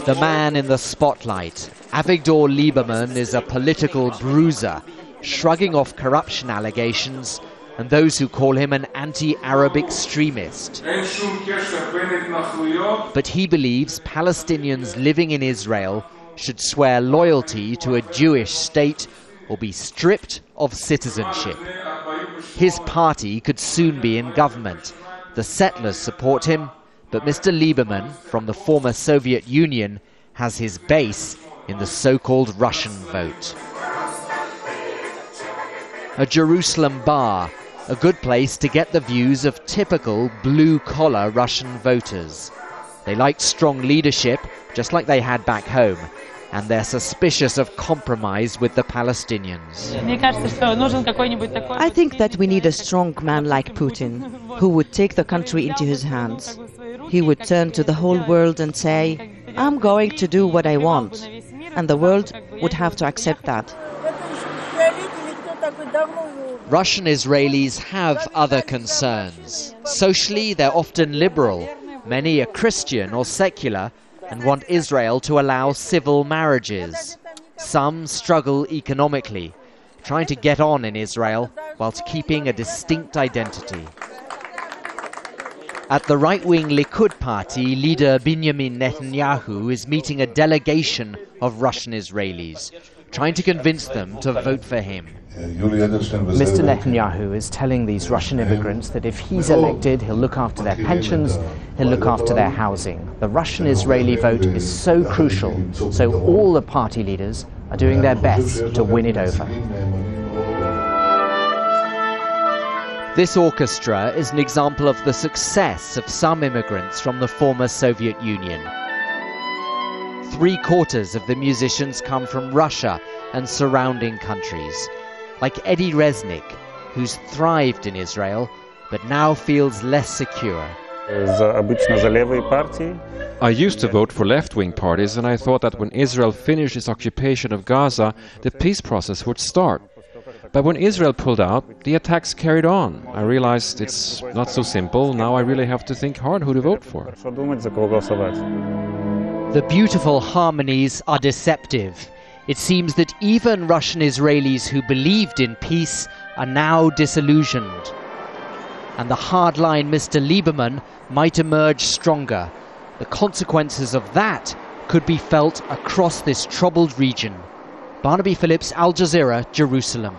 The man in the spotlight, Avigdor Lieberman, is a political bruiser, shrugging off corruption allegations and those who call him an anti-Arab extremist. But he believes Palestinians living in Israel should swear loyalty to a Jewish state or be stripped of citizenship. His party could soon be in government. The settlers support him, but Mr. Lieberman, from the former Soviet Union, has his base in the so-called Russian vote. A Jerusalem bar, a good place to get the views of typical blue-collar Russian voters. They like strong leadership, just like they had back home, and they're suspicious of compromise with the Palestinians. I think that we need a strong man like Putin, who would take the country into his hands. He would turn to the whole world and say, "I'm going to do what I want," and the world would have to accept that. Russian Israelis have other concerns. Socially, they're often liberal. Many are Christian or secular and want Israel to allow civil marriages. Some struggle economically, trying to get on in Israel whilst keeping a distinct identity. At the right-wing Likud party, leader Benjamin Netanyahu is meeting a delegation of Russian Israelis, trying to convince them to vote for him. Mr. Netanyahu is telling these Russian immigrants that if he's elected, he'll look after their pensions, he'll look after their housing. The Russian-Israeli vote is so crucial, so all the party leaders are doing their best to win it over. This orchestra is an example of the success of some immigrants from the former Soviet Union. 3/4 of the musicians come from Russia and surrounding countries, like Eddie Reznik, who's thrived in Israel, but now feels less secure. I used to vote for left-wing parties, and I thought that when Israel finished its occupation of Gaza, the peace process would start. But when Israel pulled out, the attacks carried on. I realized it's not so simple. Now I really have to think hard who to vote for. The beautiful harmonies are deceptive. It seems that even Russian Israelis who believed in peace are now disillusioned. And the hardline Mr. Lieberman might emerge stronger. The consequences of that could be felt across this troubled region. Barnaby, Phillips, Al Jazeera, Jerusalem.